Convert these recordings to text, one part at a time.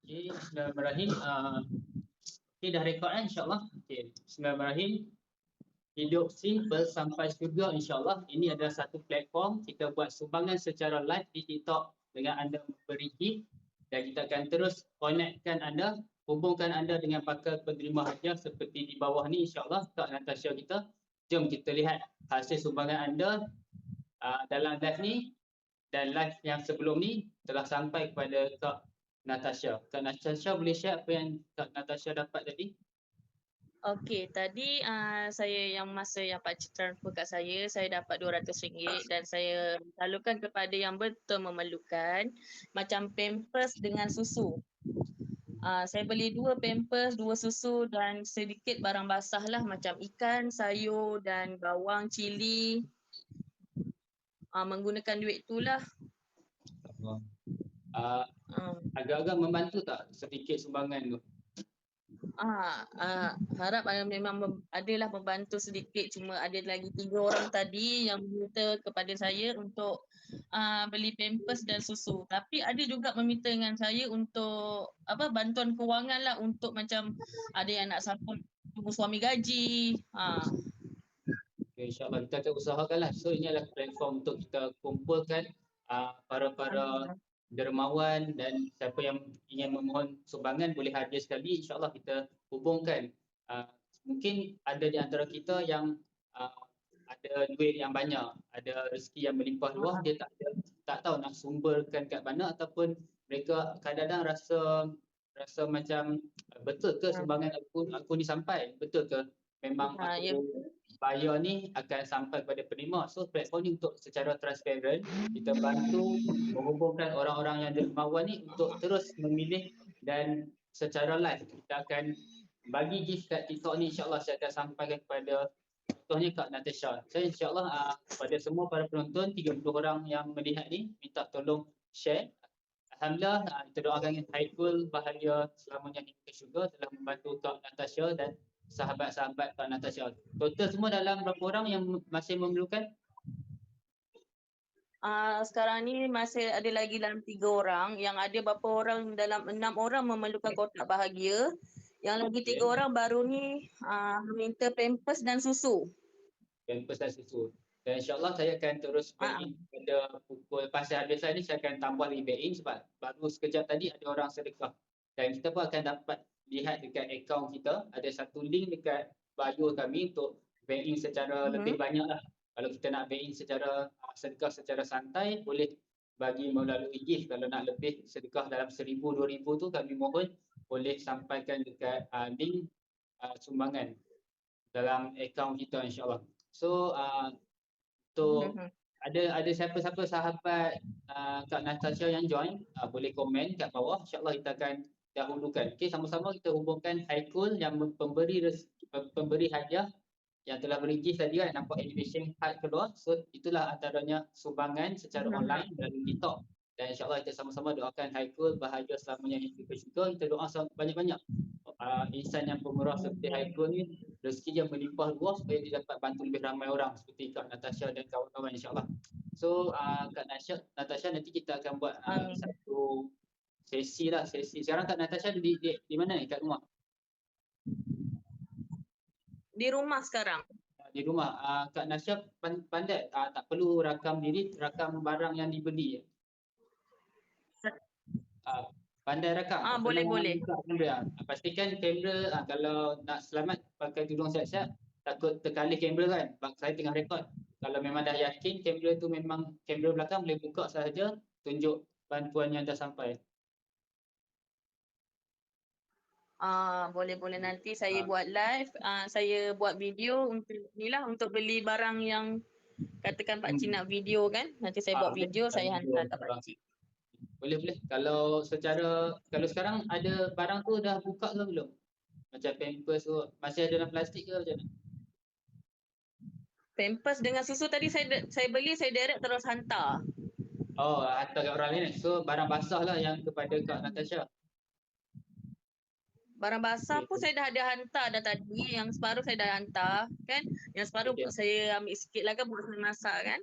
Okay, bismillahirrahmanirrahim. Okay, dah rekod kan insyaAllah. Okay, bismillahirrahmanirrahim. Hidup simple sampai syurga insyaAllah. Ini adalah satu platform kita buat sumbangan secara live di TikTok dengan anda memberi gift. Dan kita akan terus connectkan anda, hubungkan anda dengan pakar penerima hadiah seperti di bawah ni insyaAllah. Kak Natasha kita. Jom kita lihat hasil sumbangan anda dalam live ni. Dan live yang sebelum ni telah sampai kepada Kak Natasha. Kak Natasha boleh share apa yang Kak Natasha dapat tadi? Okey, tadi saya yang masa yang pakcik transfer kat saya dapat RM200 dan saya salurkan kepada yang betul memerlukan macam pampers dengan susu. Saya beli 2 pampers, 2 susu dan sedikit barang basah lah macam ikan, sayur dan bawang, cili. Menggunakan duit itulah. Agak-agak membantu tak sedikit sumbangan tu? Harap memang adalah membantu sedikit, cuma ada lagi 3 orang tadi yang meminta kepada saya untuk beli pampers dan susu. Tapi ada juga meminta dengan saya untuk bantuan kewangan lah, untuk macam ada yang nak support tunggu suami gaji. Okay, InsyaAllah kita akan usahakanlah. So ini adalah platform untuk kita kumpulkan para dermawan dan siapa yang ingin memohon sumbangan boleh hadir sekali. InsyaAllah kita hubungkan. Mungkin ada di antara kita yang ada duit yang banyak, ada rezeki yang melimpah ruah, dia tak tahu nak sumberkan kat mana, ataupun mereka kadang-kadang rasa macam betul ke sumbangan aku ni sampai, betul ke memang aku bayar ni akan sampai kepada penerima. So platform ni untuk secara transparent kita bantu menghubungkan orang-orang yang dermawan ni untuk terus memilih, dan secara live kita akan bagi gift kat TikTok ni. InsyaAllah saya akan sampaikan kepada contohnya Kak Natasha. Saya insyaAllah kepada semua para penonton 30 orang yang melihat ni minta tolong share. Alhamdulillah kita doakan Haiful bahagia selamanya hingga ke syurga telah membantu Kak Natasha dan sahabat-sahabat Kak Natasha. Total semua dalam berapa orang yang masih memerlukan? Sekarang ni masih ada lagi dalam 3 orang. Yang ada berapa orang, dalam 6 orang memerlukan kotak bahagia. Yang lagi 3 orang baru ni meminta pampers dan susu. Pampers dan susu. Dan insyaAllah saya akan terus back in pada pukul pasal habis ni, saya akan tambah lagi back in sebab baru sekejap tadi ada orang sedekah. Dan kita pun akan dapat lihat dekat akaun kita, ada satu link dekat bio kami untuk back in secara lebih banyak lah. Kalau kita nak back in secara sedekah secara santai, boleh bagi melalui gift. Kalau nak lebih sedekah dalam 1,000, 2,000 tu kami mohon boleh sampaikan dekat link sumbangan dalam akaun kita insyaAllah. So untuk ada siapa-siapa sahabat Kak Natasha yang join, boleh komen kat bawah. InsyaAllah kita akan dahulukan. Okay, sama-sama kita hubungkan Haikul yang pemberi hadiah yang telah beri gift tadi kan, nampak animation card keluar. So itulah antaranya sumbangan secara online melalui TikTok. Dan insyaAllah kita sama-sama doakan Haikul bahagia selamanya hingga ke syurga. Kita doa banyak-banyak insan yang pemurah seperti Haikul ni, rezeki yang melimpah ruah supaya dia dapat bantu lebih ramai orang seperti Kak Natasha dan kawan-kawan insyaAllah. So Kak Natasha nanti kita akan buat satu sesi lah. Sekarang Kak Natasha di mana ni? Kat rumah? Di rumah sekarang. Di rumah. Kak Natasha pandai tak perlu rakam diri, rakam barang yang dibeli. Pandai rakam. Boleh. Pastikan kamera, kalau nak selamat pakai tudung siap-siap, takut terkalih kamera kan. Saya tengah rekod. Kalau memang dah yakin kamera tu memang kamera belakang, boleh buka sahaja, tunjuk bantuan yang dah sampai. Boleh nanti saya buat live, saya buat video untuk inilah, untuk beli barang yang katakan pakcik nak video kan. Nanti saya buat video, saya hantar kat pakcik. Boleh. Kalau sekarang ada barang tu dah buka ke belum? Macam pampers tu masih ada dalam plastik ke macam mana? Pampers dengan susu tadi saya beli, saya direct terus hantar. Hantar kat orang lain. So barang basah lah yang kepada Kak Natasha. Barang basah pun saya dah ada hantar dah tadi. Yang separuh saya dah hantar kan. Yang separuh saya ambil sikit lah kan buat saya masak kan.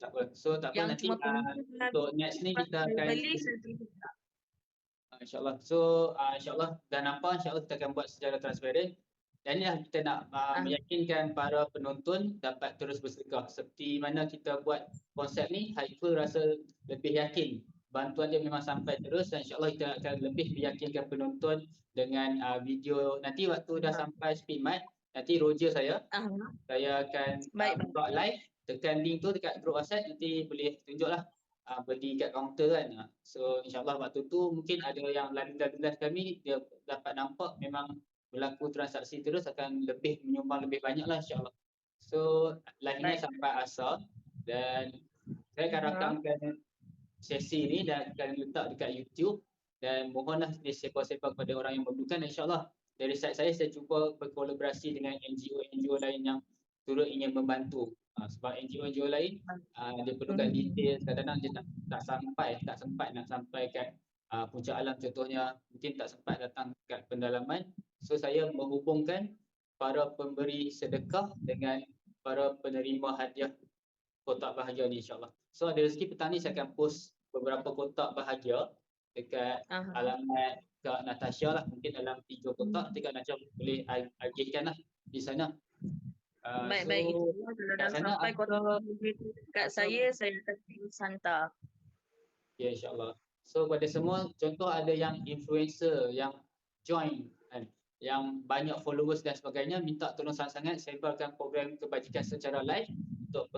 Tak apa. So tak apa, nanti untuk next ni kita akan InsyaAllah. So insyaAllah dah nampak, insyaAllah kita akan buat secara transparent. Dan inilah kita nak meyakinkan para penonton dapat terus bersedekah. Seperti mana kita buat konsep ni, Haiful rasa lebih yakin bantuan dia memang sampai terus, dan insyaAllah kita akan lebih meyakinkan penonton dengan video. Nanti waktu dah sampai speed mat, nanti Roger saya akan buat live, tekan link tu dekat group WhatsApp, nanti boleh tunjuklah berdiri kat kaunter kan. So insyaAllah waktu tu mungkin ada yang lalu-lalu kami, dia dapat nampak memang berlaku transaksi terus, akan lebih menyumbang lebih banyak lah insyaAllah. So live ni sampai asar, dan saya akan rakamkan sesi ni dan akan letak dekat YouTube, dan mohonlah disebar-sebar kepada orang yang memerlukan. InsyaAllah dari side saya cuba berkolaborasi dengan NGO lain yang turut ingin membantu. Sebab NGO lain dia perlukan detail, kadang-kadang dia tak sempat nak sampai kat puncak alam contohnya, mungkin tak sempat datang kat pendalaman. So saya menghubungkan para pemberi sedekah dengan para penerima hadiah kotak bahagia ni insyaAllah. So ada rezeki petang ni saya akan post beberapa kotak bahagia dekat alamat Kak Natasha lah, mungkin dalam 3 kotak, nanti Kak Natasha boleh agihkan lah di sana. Baik. Kalau dah sampai kotak kat saya akan hantar. Ya, insyaAllah. So pada semua, contoh ada yang influencer yang join kan, yang banyak followers dan sebagainya, minta tolong sangat-sangat sebarkan program kebajikan secara live untuk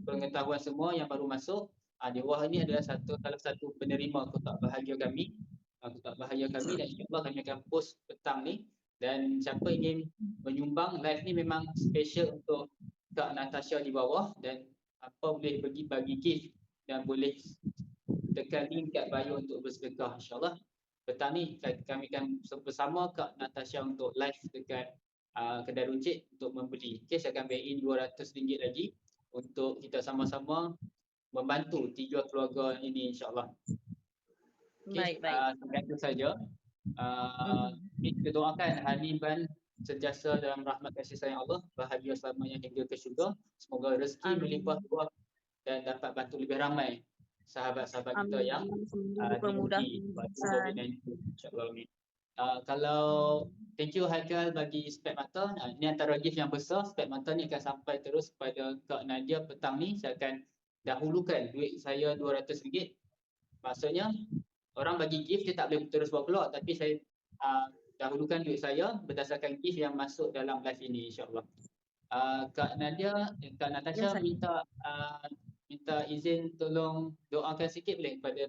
pengetahuan semua yang baru masuk. Di bawah ini adalah salah satu penerima kotak bahagia kami, dan insyaAllah kami akan post petang ni. Dan siapa ingin menyumbang, live ni memang special untuk Kak Natasha di bawah, dan apa boleh pergi bagi gift dan boleh tekan link kat bio untuk bersedekah insyaAllah. Petang ni kami akan bersama Kak Natasha untuk live dekat kedai runcit untuk membeli. Okay, saya akan back-in RM200 lagi untuk kita sama-sama membantu 3 keluarga ini insyaAllah. Okay, sampai itu saja. Kita doakan Haniban sentiasa dalam rahmat kasih sayang Allah, bahagia selamanya hingga ke syurga. Semoga rezeki melimpah ruah dan dapat bantu lebih ramai sahabat-sahabat kita yang diuji COVID-19 insyaAllah. Kalau thank you Haikal bagi spek mata. Ini antara gift yang besar. Spek mata ni akan sampai terus kepada Kak Nadia petang ni. Saya akan dahulukan duit saya RM200. Maksudnya orang bagi gift dia tak boleh terus bawa keluar, tapi saya dahulukan duit saya berdasarkan gift yang masuk dalam live ini insyaAllah. Kak Natasha minta izin tolong doakan sikit boleh kepada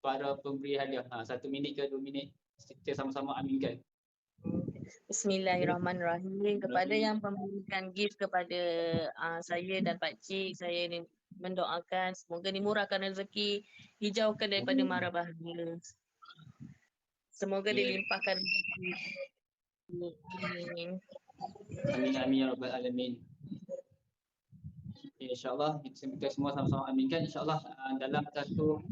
para pemberi hadiah. 1 minit ke 2 minit kita sama-sama aminkan. Bismillahirrahmanirrahim. Kepada yang memberikan gift kepada saya dan Pak Cik, saya ini mendoakan semoga dimurahkan rezeki, hijaukan daripada mara bahaya. Semoga dilimpahkan rezeki. Amin ya rabbal alamin. InsyaAllah kita semua sama-sama aminkan. InsyaAllah dalam satu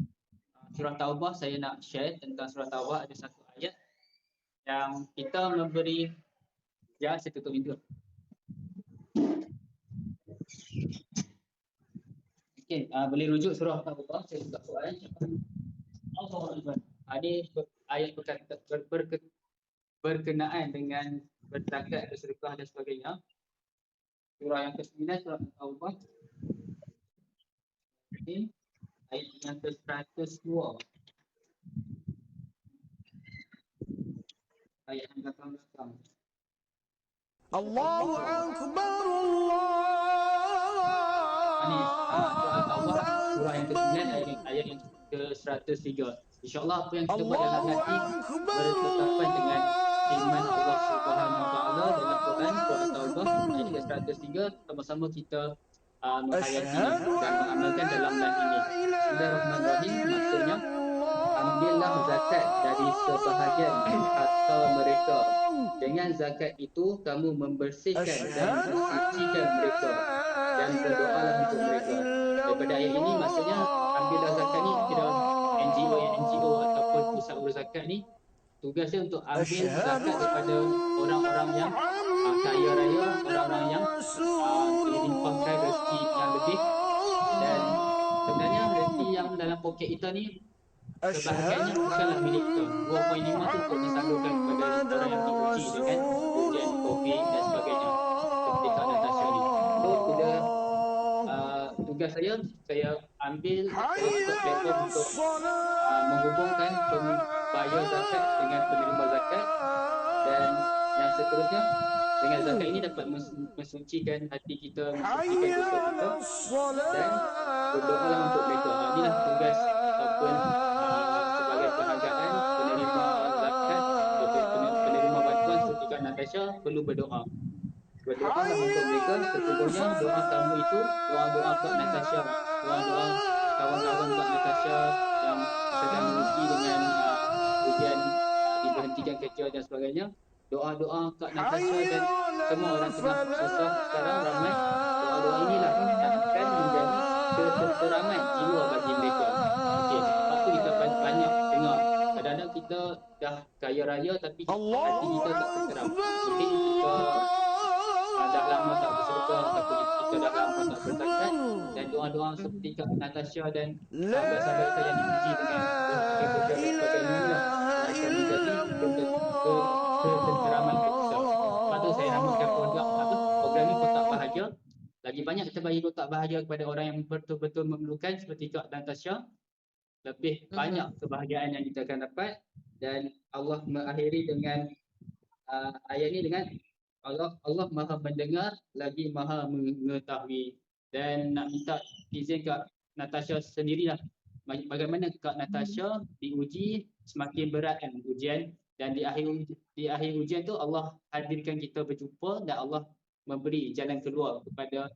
surah Taubah, saya nak share tentang surah Taubah. Ada satu ayat yang kita memberi, saya tutup pintu. Okay, boleh rujuk surah Taubah. Saya buka soalan. Ini ayat berkenaan dengan berzakat, bersedekah dan sebagainya. Surah yang ke-9 surah Taubah. Okay. Ayat yang ke-102. Ayat yang belakang-belakang. Allahu Akbar, surah yang ke-9 ayat yang ke-103. InsyaAllah apa yang kita buat dalam hati bertetapan dengan firman Allah Subhanahu Wa Taala dalam Quran surah Taubah ayat ke-103, sama-sama kita menghayati dan mengamalkan dalam live ini. Bismillahirrahmanirrahim. Maksudnya, ambillah zakat dari sebahagian harta mereka. Dengan zakat itu kamu membersihkan dan mensucikan mereka dan berdoalah untuk mereka. Daripada ayat ini maksudnya ambillah zakat ni, kira NGO ataupun pusat urus zakat ni tugasnya untuk ambil zakat daripada orang-orang yang kaya raya, orang-orang yang dilimpahkan rezeki yang lebih. Dan sebenarnya rezeki yang dalam poket kita ni sebahagiannya bukanlah milik kita. 2.5 tu untuk disalurkan kepada orang yang diuji dengan ujian COVID dan sebagainya. Seperti Kak Natasha ni. So bila tugas saya ambil, saya masuk platform untuk menghubungkan pembayar zakat dengan penerima zakat, dan yang seterusnya dengan zakat ini dapat mensucikan hati kita, mensucikan dosa kita, dan berdoalah untuk mereka. Inilah tugas ataupun sebagai penghargaan penerima zakat, penerima bantuan seperti Kak Natasha perlu berdoa. Berdoalah untuk mereka. Sesungguhnya doa kamu itu, doa-doa Kak Natasha, doa-doa kawan-kawan Kak Natasha yang sedang diuji dengan ujian diberhentikan kerja dan sebagainya, doa-doa Kak Natasha dan semua orang tengah susah sekarang ramai, doa-doa inilah akan menjadi keteraman jiwa bagi mereka. Okey, sebab tu kita banyak dengar kadang-kadang kita dah kaya raya tapi hati kita tak tenteram. Mungkin kita dah lama tak bersedekah ataupun kita dah lama tak berzakat, dan doa-doa seperti Kak Natasha dan sahabat-sahabat kita yang diuji dengan berhentikan kerja dan sebagainya inilah akan menjadi ketenteraman untuk kita. Sebab tu saya namakan program ni Kotak Bahagia. Lagi banyak kita bagi kotak bahagia kepada orang yang betul-betul memerlukan seperti Kak Natasha, lebih banyak kebahagiaan yang kita akan dapat. Dan Allah mengakhiri dengan ayat ni dengan Allah Maha mendengar lagi Maha mengetahui. Dan nak minta izin Kak Natasha sendirilah, bagaimana Kak Natasha diuji semakin berat kan ujian, dan di akhir ujian tu Allah hadirkan kita berjumpa dan Allah memberi jalan keluar kepada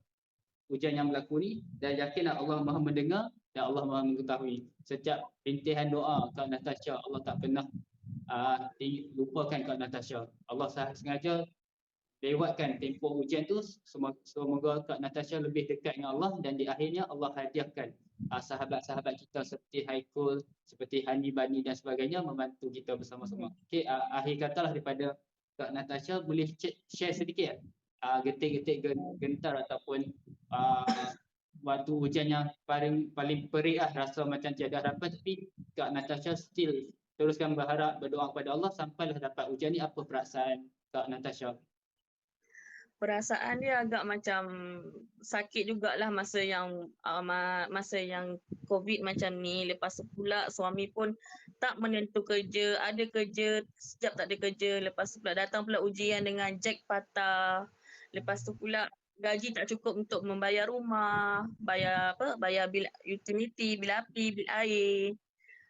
ujian yang berlaku ni, dan yakinlah Allah Maha mendengar dan Allah Maha mengetahui. Setiap rintihan doa Kak Natasha, Allah tak pernah dilupakan Kak Natasha. Allah sengaja lewatkan tempoh ujian tu, semoga Kak Natasha lebih dekat dengan Allah, dan di akhirnya Allah hadiahkan sahabat-sahabat kita seperti Haikul, seperti Hani Bani dan sebagainya membantu kita bersama-sama. Okey, akhir katalah daripada Kak Natasha, boleh share sedikit getik-getik gentar ataupun waktu ujian yang paling perik rasa macam tiada harapan, tapi Kak Natasha still teruskan berharap, berdoa kepada Allah sampailah dapat ujian ni. Apa perasaan Kak Natasha? Perasaan dia agak macam sakit jugalah masa yang COVID macam ni. Lepas tu pula suami pun tak menentu kerja, ada kerja, sekejap tak ada kerja. Lepas tu pula datang pula ujian dengan jack patah. Lepas tu pula gaji tak cukup untuk membayar rumah, bayar bil utility, bil api, bil air.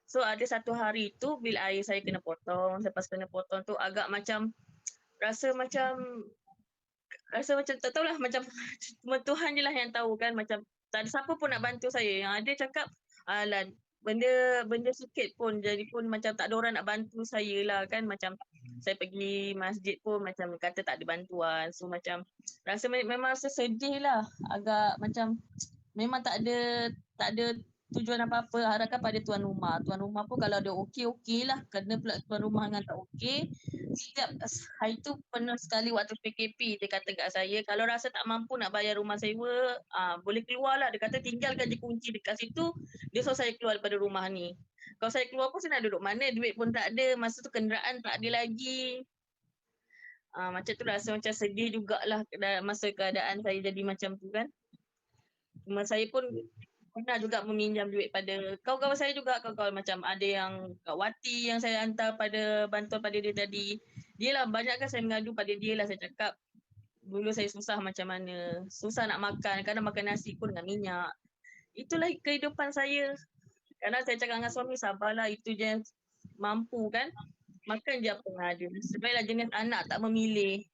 So ada satu hari tu bil air saya kena potong. Lepas kena potong tu agak macam rasa macam tak tahulah, macam Tuhan je lah yang tahu kan, macam tak ada siapa pun nak bantu saya. Yang ada cakap alah benda sikit pun jadi pun macam tak ada orang nak bantu saya lah kan. Macam saya pergi masjid pun macam kata tak ada bantuan. So macam rasa memang rasa sedih lah, agak macam memang tak ada tujuan apa-apa, harapkan pada tuan rumah. Tuan rumah pun kalau ada okey lah, kena pula tuan rumah dengan tak okey. Setiap hari tu pernah sekali waktu PKP dia kata kat saya, kalau rasa tak mampu nak bayar rumah sewa, boleh keluar lah. Dia kata tinggalkan je kunci dekat situ, dia suruh saya keluar daripada rumah ni. Kalau saya keluar pun saya nak duduk mana, duit pun tak ada, masa tu kenderaan tak ada lagi. Macam tu rasa macam sedih jugalah masa keadaan saya jadi macam tu kan. Cuma saya pun pernah juga meminjam duit pada kawan-kawan saya juga, kawan-kawan macam ada yang Kak Wati yang saya hantar pada bantuan pada dia tadi. Dia lah banyak kan saya mengadu pada dia lah, saya cakap dulu saya susah macam mana, susah nak makan, kadang makan nasi pun dengan minyak. Itulah kehidupan saya. Kadang saya cakap dengan suami, sabarlah, itu je yang mampu kan, makan je apa yang ada. Sebaiklah jenis anak tak memilih.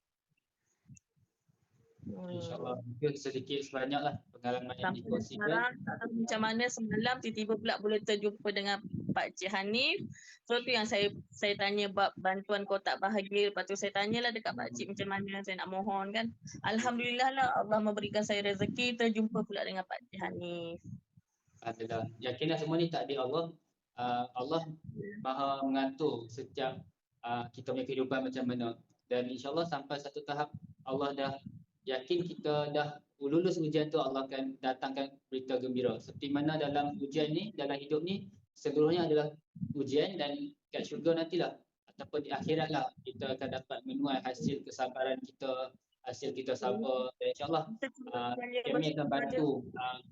InsyaAllah mungkin sedikit sebanyaklah pengalaman yang dikongsikan. Macam mana semalam tiba-tiba pula boleh terjumpa dengan Pak Cik Hanif. So tu yang saya tanya bab bantuan kotak bahagia. Lepas tu saya tanyalah dekat Pak Cik macam mana saya nak mohon kan. Alhamdulillah lah Allah memberikan saya rezeki terjumpa pula dengan Pak Cik Hanif. Alhamdulillah. Yakinlah semua ni takdir Allah. Allah Maha mengatur setiap kita punya kehidupan macam mana. Dan insyaAllah sampai satu tahap Allah dah yakin kita dah lulus ujian tu, Allah akan datangkan berita gembira. Seperti mana dalam ujian ni, dalam hidup ni, seluruhnya adalah ujian, dan kat syurga nantilah ataupun di akhirat lah kita akan dapat menuai hasil kesabaran kita, hasil kita sabar, dan insyaAllah kami akan bantu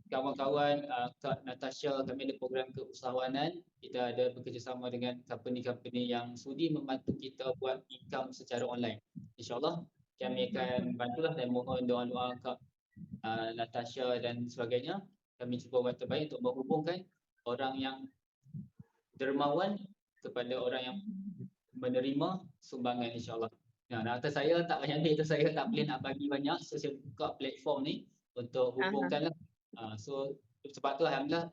kawan-kawan Kak Natasha. Kami ada program keusahawanan, kita ada bekerjasama dengan company-company yang sudi membantu kita buat income secara online. InsyaAllah kami akan bantulah, dan mohon doa-doa Kak Natasha dan sebagainya. Kami cuba buat terbaik untuk menghubungkan orang yang dermawan kepada orang yang menerima sumbangan, insyaAllah. Nah, atas saya tak banyak duit tu, saya tak boleh nak bagi banyak, so saya buka platform ni untuk hubungkan lah. So sebab tu alhamdulillah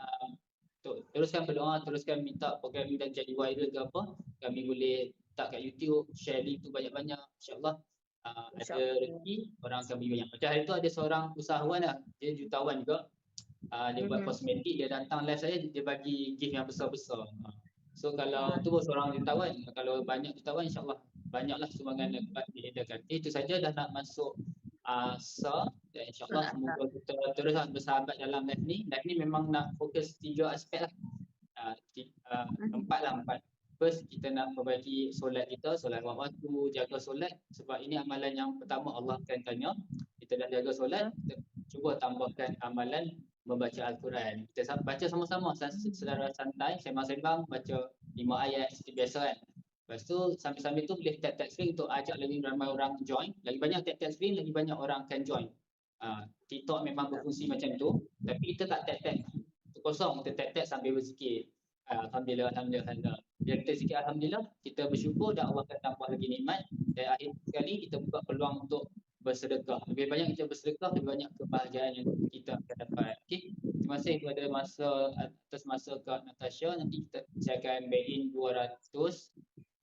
teruskan berdoa, teruskan minta program ni dan jadi viral ke apa, kami boleh letak kat YouTube, share link tu banyak-banyak, insyaAllah ada rezeki, orang akan bagi banyak. Macam hari tu ada seorang usahawan lah, dia jutawan juga, dia buat kosmetik, dia datang live saya, dia bagi gift yang besar-besar. So kalau tu seorang jutawan, kalau banyak jutawan, insyaAllah banyaklah sumbangan dapat diedarkan. Itu saja, dah nak masuk sah, dan insyaAllah semoga kita terus bersahabat dalam live ni. Live ni memang nak fokus 3 aspek lah, 4 lah. First, kita nak perbaiki solat kita, solat waktu, jaga solat, sebab ini amalan yang pertama Allah akan tanya. Kita dah jaga solat, kita cuba tambahkan amalan membaca Al-Quran. Kita baca sama-sama secara santai, sembang-sembang, baca 5 ayat seperti biasa kan. Lepas tu sambil-sambil tu boleh tap-tap screen untuk ajak lagi ramai orang join. Lagi banyak tap-tap screen, lagi banyak orang akan join. TikTok memang berfungsi macam tu, tapi kita tak tap-tap kosong, kita tap-tap sambil berzikir. Alhamdulillah, alhamdulillah, alhamdulillah. Bila kita zikir alhamdulillah, kita bersyukur dan Allah akan tambah lagi nikmat. Dan akhir sekali kita buka peluang untuk bersedekah. Lebih banyak kita bersedekah, lebih banyak kebahagiaan yang kita akan dapat. Okey. Terima kasih kepada atas masa Kak Natasha. Nanti saya akan back in 200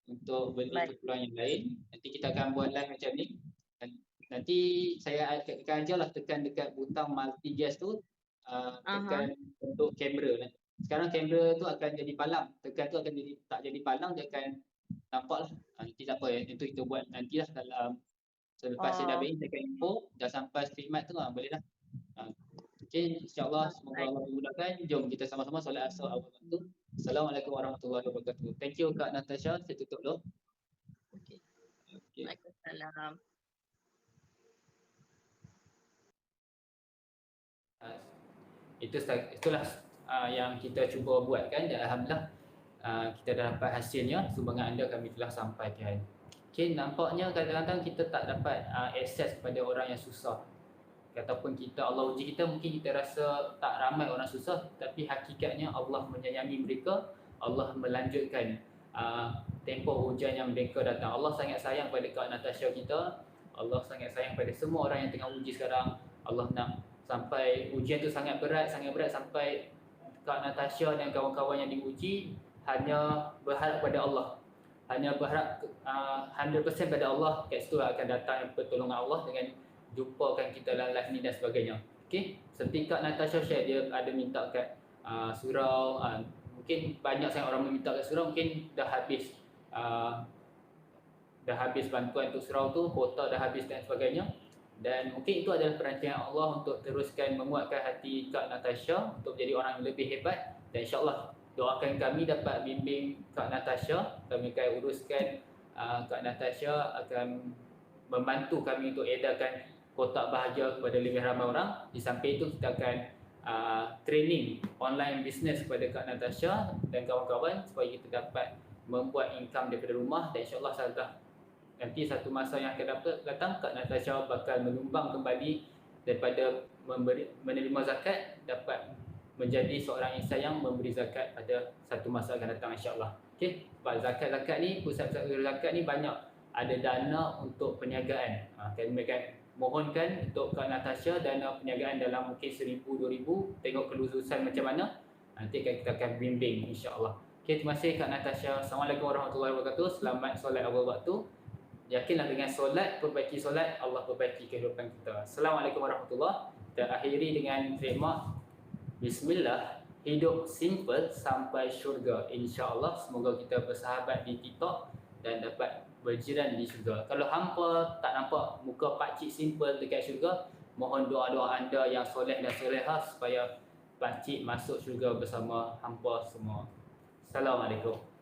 untuk beli keperluan yang lain. Nanti kita akan buat live macam ni. Nanti saya akan ajarlah tekan dekat butang multi gas tu, tekan untuk kamera. Sekarang kamera tu akan jadi palang. Tekan tu akan jadi tak jadi palang, dia akan nampak lah. Nanti tak apa, itu kita buat nantilah dalam selepas saya dah baik, saya akan info dah sampai streamat tu boleh dah. Okey, insyaAllah semoga Allah memudahkan. Jom kita sama-sama solat asar awal waktu. Assalamualaikum warahmatullahi wabarakatuh. Thank you Kak Natasha, saya tutup dulu. Okey. Waalaikumsalam. Itulah yang kita cuba buatkan, dan alhamdulillah kita dah dapat hasilnya. Sumbangan anda kami telah sampaikan. Okay, nampaknya kadang-kadang kita tak dapat akses kepada orang yang susah. Ataupun Allah uji kita, mungkin kita rasa tak ramai orang susah, tapi hakikatnya Allah menyayangi mereka. Allah melanjutkan tempoh ujian yang mereka datang. Allah sangat sayang pada Kak Natasha kita. Allah sangat sayang pada semua orang yang tengah uji sekarang. Allah nak sampai ujian tu sangat berat sampai Kak Natasha dan kawan-kawan yang diuji hanya berharap pada Allah. Hanya berharap 100% pada Allah, kat situ akan datang pertolongan Allah dengan jumpakan kita dalam live ni dan sebagainya. Okey, seperti Kak Natasha share, dia ada minta kat surau, mungkin banyak sangat orang meminta kat surau, mungkin dah habis bantuan untuk surau tu, kuota dah habis dan sebagainya. Dan mungkin itu adalah perancangan Allah untuk teruskan menguatkan hati Kak Natasha untuk jadi orang yang lebih hebat. Dan insyaAllah doakan kami dapat bimbing Kak Natasha. Kami akan uruskan Kak Natasha akan membantu kami untuk edarkan kotak bahagia kepada lebih ramai orang. Di samping itu kita akan training online business kepada Kak Natasha dan kawan-kawan supaya kita dapat membuat income daripada rumah. Dan insyaAllah nanti satu masa yang akan datang, Kak Natasha bakal menyumbang kembali daripada menerima zakat, dapat menjadi seorang insan yang memberi zakat pada satu masa akan datang, insyaAllah. Okey, sebab zakat ni, pusat-pusat zakat ni banyak ada dana untuk perniagaan. Kami akan mohonkan untuk Kak Natasha dana perniagaan dalam mungkin 1,000, 2,000, tengok kelulusan macam mana, nanti kita akan bimbing, insyaAllah. Okey, terima kasih Kak Natasha. Assalamualaikum warahmatullahi wabarakatuh. Selamat solat awal waktu. Yakinlah dengan solat, perbaiki solat, Allah perbaiki kehidupan kita. Assalamualaikum warahmatullahi wabarakatuh. Kita akhiri dengan trademark Bismillah, hidup simple sampai syurga. InsyaAllah semoga kita bersahabat di TikTok dan dapat berjiran di syurga. Kalau hampa tak nampak muka pakcik simple dekat syurga, mohon doa-doa anda yang soleh dan solehah supaya pakcik masuk syurga bersama hampa semua. Assalamualaikum.